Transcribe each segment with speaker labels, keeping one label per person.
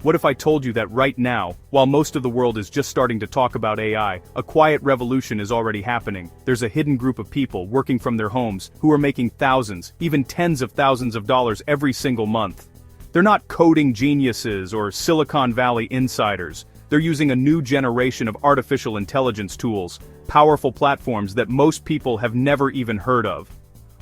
Speaker 1: What if I told you that right now, while most of the world is just starting to talk about AI, a quiet revolution is already happening? There's a hidden group of people working from their homes who are making thousands, even tens of thousands of dollars every single month. They're not coding geniuses or Silicon Valley insiders. They're using a new generation of artificial intelligence tools, powerful platforms that most people have never even heard of.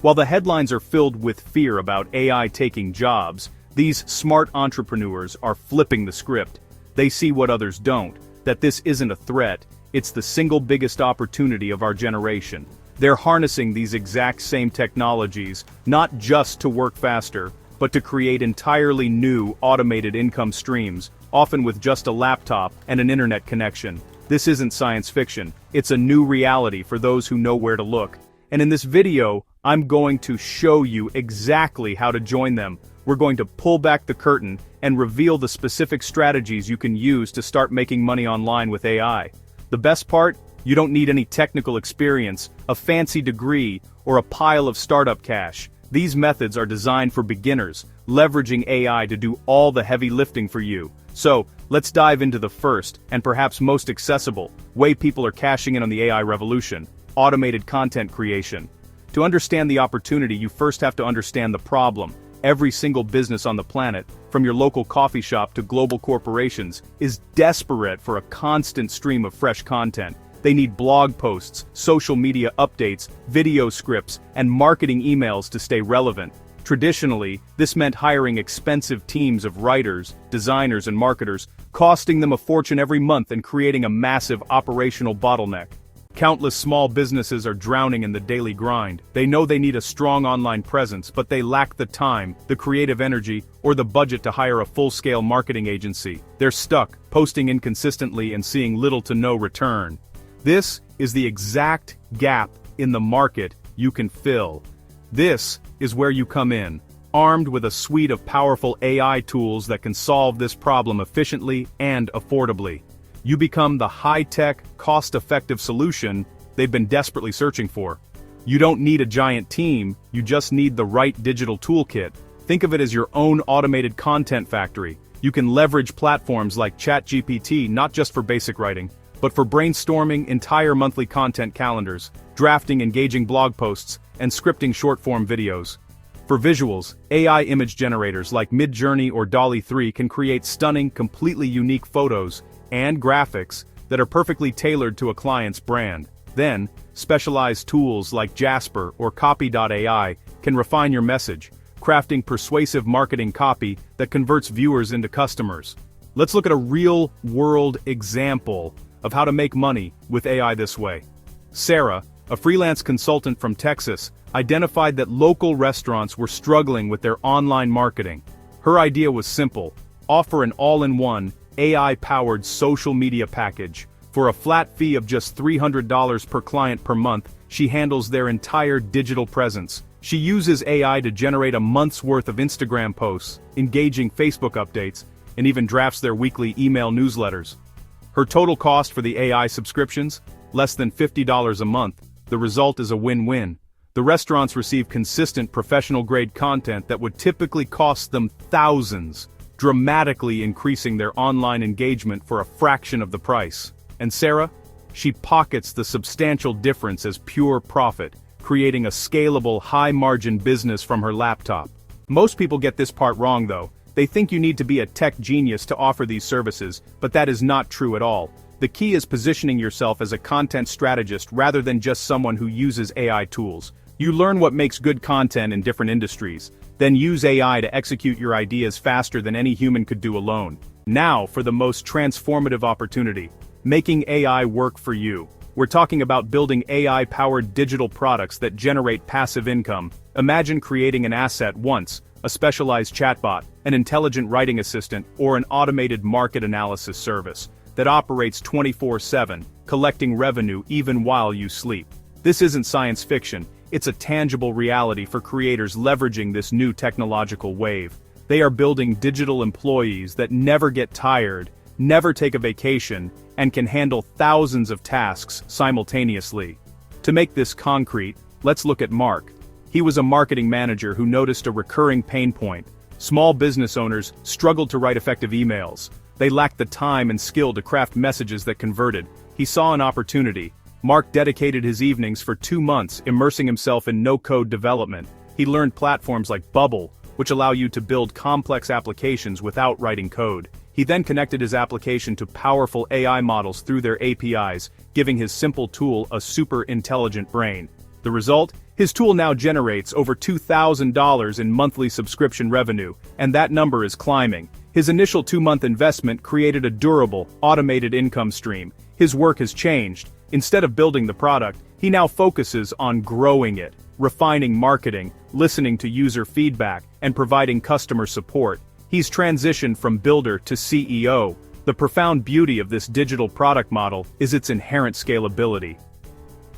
Speaker 1: While the headlines are filled with fear about AI taking jobs, these smart entrepreneurs are flipping the script. They see what others don't, that this isn't a threat, it's the single biggest opportunity of our generation. They're harnessing these exact same technologies, not just to work faster, but to create entirely new automated income streams, often with just a laptop and an internet connection. This isn't science fiction, it's a new reality for those who know where to look. And in this video, I'm going to show you exactly how to join them. We're going to pull back the curtain and reveal the specific strategies you can use to start making money online with AI. The best part? You don't need any technical experience, a fancy degree, or a pile of startup cash. These methods are designed for beginners, leveraging AI to do all the heavy lifting for you. So, let's dive into the first, and perhaps most accessible, way people are cashing in on the AI revolution: automated content creation. To understand the opportunity, you first have to understand the problem. Every single business on the planet, from your local coffee shop to global corporations, is desperate for a constant stream of fresh content. They need blog posts, social media updates, video scripts, and marketing emails to stay relevant. Traditionally, this meant hiring expensive teams of writers, designers, and marketers, costing them a fortune every month and creating a massive operational bottleneck. Countless small businesses are drowning in the daily grind. They know they need a strong online presence, but they lack the time, the creative energy, or the budget to hire a full-scale marketing agency. They're stuck, posting inconsistently and seeing little to no return. This is the exact gap in the market you can fill. This is where you come in, armed with a suite of powerful AI tools that can solve this problem efficiently and affordably. You become the high-tech, cost-effective solution they've been desperately searching for. You don't need a giant team, you just need the right digital toolkit. Think of it as your own automated content factory. You can leverage platforms like ChatGPT not just for basic writing, but for brainstorming entire monthly content calendars, drafting engaging blog posts, and scripting short-form videos. For visuals, AI image generators like Midjourney or DALL-E 3 can create stunning, completely unique photos and graphics that are perfectly tailored to a client's brand. Then, specialized tools like Jasper or Copy.ai can refine your message, crafting persuasive marketing copy that converts viewers into customers. Let's look at a real-world example of how to make money with AI this way. Sarah, a freelance consultant from Texas, identified that local restaurants were struggling with their online marketing. Her idea was simple: offer an all-in-one, AI-powered social media package. For a flat fee of just $300 per client per month, she handles their entire digital presence. She uses AI to generate a month's worth of Instagram posts, engaging Facebook updates, and even drafts their weekly email newsletters. Her total cost for the AI subscriptions? Less than $50 a month. The result is a win-win. The restaurants receive consistent professional-grade content that would typically cost them thousands, dramatically increasing their online engagement for a fraction of the price. And Sarah? She pockets the substantial difference as pure profit, creating a scalable, high-margin business from her laptop. Most people get this part wrong though. They think you need to be a tech genius to offer these services, but that is not true at all. The key is positioning yourself as a content strategist rather than just someone who uses AI tools. You learn what makes good content in different industries, then use AI to execute your ideas faster than any human could do alone. Now for the most transformative opportunity: making AI work for you. We're talking about building AI-powered digital products that generate passive income. Imagine creating an asset once, a specialized chatbot, an intelligent writing assistant, or an automated market analysis service that operates 24/7, collecting revenue even while you sleep. This isn't science fiction. It's a tangible reality for creators leveraging this new technological wave. They are building digital employees that never get tired, never take a vacation, and can handle thousands of tasks simultaneously. To make this concrete, let's look at Mark. He was a marketing manager who noticed a recurring pain point: Small business owners struggled to write effective emails. They lacked the time and skill to craft messages that converted. He saw an opportunity. Mark dedicated his evenings for 2 months, immersing himself in no-code development. He learned platforms like Bubble, which allow you to build complex applications without writing code. He then connected his application to powerful AI models through their APIs, giving his simple tool a super intelligent brain. The result? His tool now generates over $2,000 in monthly subscription revenue, and that number is climbing. His initial 2-month investment created a durable, automated income stream. His work has changed. Instead of building the product, he now focuses on growing it, refining marketing, listening to user feedback, and providing customer support. He's transitioned from builder to CEO. The profound beauty of this digital product model is its inherent scalability.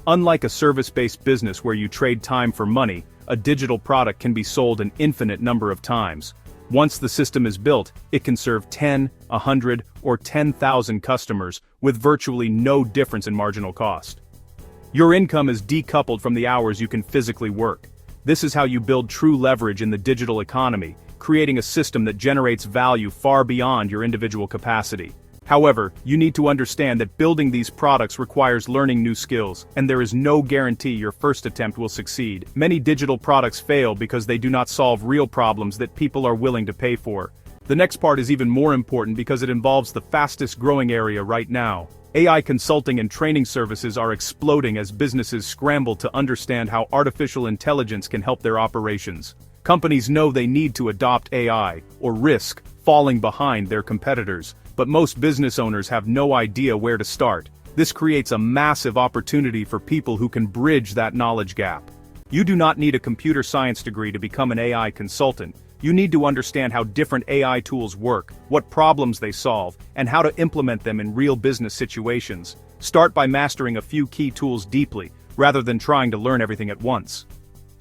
Speaker 1: Unlike a service-based business where you trade time for money, a digital product can be sold an infinite number of times. Once the system is built, it can serve 10, 100, or 10,000 customers with virtually no difference in marginal cost. Your income is decoupled from the hours you can physically work. This is how you build true leverage in the digital economy, creating a system that generates value far beyond your individual capacity. However, you need to understand that building these products requires learning new skills, and there is no guarantee your first attempt will succeed. Many digital products fail because they do not solve real problems that people are willing to pay for. The next part is even more important because it involves the fastest growing area right now. AI consulting and training services are exploding as businesses scramble to understand how artificial intelligence can help their operations. Companies know they need to adopt AI, or risk falling behind their competitors, but most business owners have no idea where to start. This creates a massive opportunity for people who can bridge that knowledge gap. You do not need a computer science degree to become an AI consultant. You need to understand how different AI tools work, what problems they solve, and how to implement them in real business situations. Start by mastering a few key tools deeply, rather than trying to learn everything at once.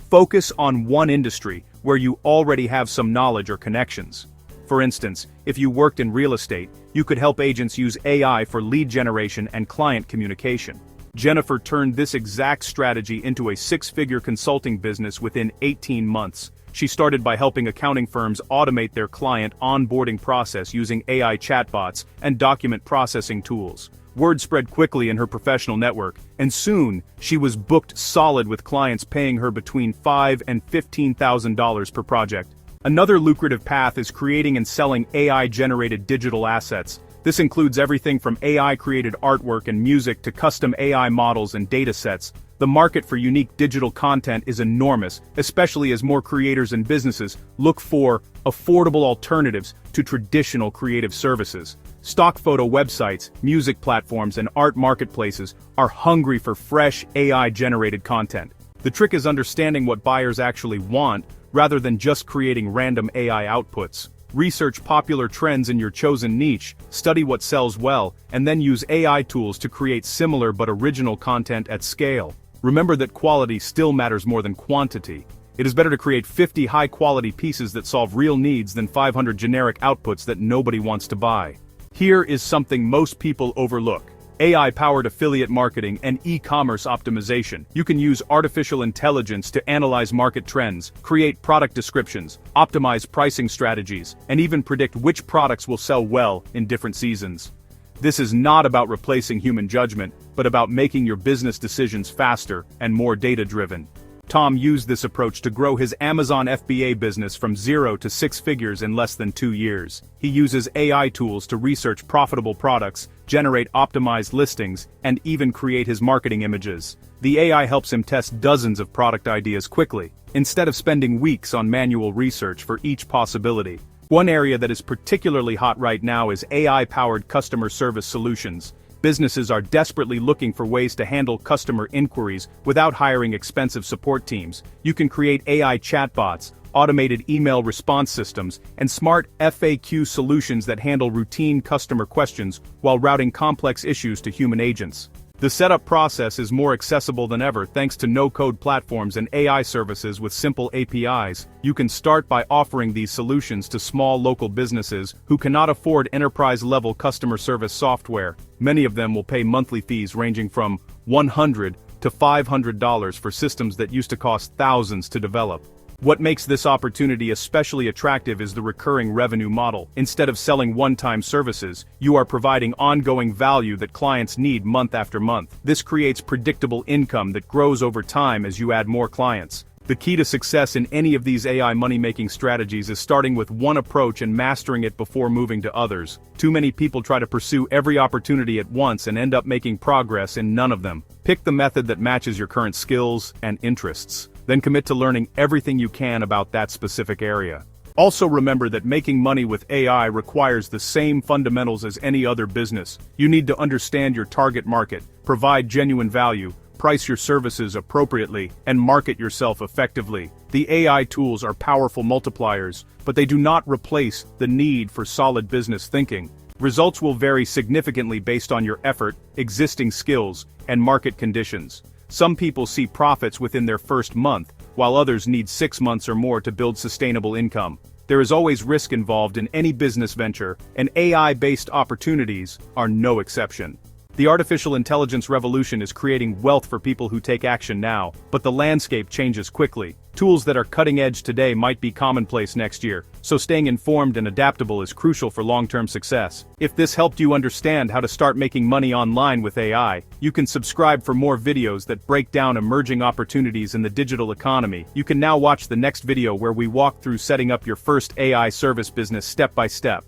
Speaker 1: Focus on one industry where you already have some knowledge or connections. For instance, if you worked in real estate, you could help agents use AI for lead generation and client communication. Jennifer turned this exact strategy into a 6-figure consulting business within 18 months. She started by helping accounting firms automate their client onboarding process using AI chatbots and document processing tools. Word spread quickly in her professional network, and soon, she was booked solid with clients paying her between $5,000 and $15,000 per project. Another lucrative path is creating and selling AI-generated digital assets. This includes everything from AI-created artwork and music to custom AI models and datasets. The market for unique digital content is enormous, especially as more creators and businesses look for affordable alternatives to traditional creative services. Stock photo websites, music platforms, and art marketplaces are hungry for fresh AI-generated content. The trick is understanding what buyers actually want, rather than just creating random AI outputs. Research popular trends in your chosen niche, study what sells well, and then use AI tools to create similar but original content at scale. Remember that quality still matters more than quantity. It is better to create 50 high-quality pieces that solve real needs than 500 generic outputs that nobody wants to buy. Here is something most people overlook: AI-powered affiliate marketing and e-commerce optimization. You can use artificial intelligence to analyze market trends, create product descriptions, optimize pricing strategies, and even predict which products will sell well in different seasons. This is not about replacing human judgment, but about making your business decisions faster and more data-driven. Tom used this approach to grow his Amazon FBA business from 0 to 6 figures in less than 2 years. He uses AI tools to research profitable products, generate optimized listings, and even create his marketing images. The AI helps him test dozens of product ideas quickly, instead of spending weeks on manual research for each possibility. One area that is particularly hot right now is AI-powered customer service solutions. Businesses are desperately looking for ways to handle customer inquiries without hiring expensive support teams. You can create AI chatbots, automated email response systems, and smart FAQ solutions that handle routine customer questions while routing complex issues to human agents. The setup process is more accessible than ever thanks to no-code platforms and AI services with simple APIs. You can start by offering these solutions to small local businesses who cannot afford enterprise-level customer service software. Many of them will pay monthly fees ranging from $100 to $500 for systems that used to cost thousands to develop. What makes this opportunity especially attractive is the recurring revenue model. Instead of selling one-time services, you are providing ongoing value that clients need month after month. This creates predictable income that grows over time as you add more clients. The key to success in any of these AI money-making strategies is starting with one approach and mastering it before moving to others. Too many people try to pursue every opportunity at once and end up making progress in none of them. Pick the method that matches your current skills and interests. Then commit to learning everything you can about that specific area. Also remember that making money with AI requires the same fundamentals as any other business. You need to understand your target market, provide genuine value, price your services appropriately, and market yourself effectively. The AI tools are powerful multipliers, but they do not replace the need for solid business thinking. Results will vary significantly based on your effort, existing skills, and market conditions. Some people see profits within their first month, while others need 6 months or more to build sustainable income. There is always risk involved in any business venture, and AI-based opportunities are no exception. The artificial intelligence revolution is creating wealth for people who take action now, but the landscape changes quickly. Tools that are cutting edge today might be commonplace next year, so staying informed and adaptable is crucial for long-term success. If this helped you understand how to start making money online with AI, you can subscribe for more videos that break down emerging opportunities in the digital economy. You can now watch the next video where we walk through setting up your first AI service business step by step.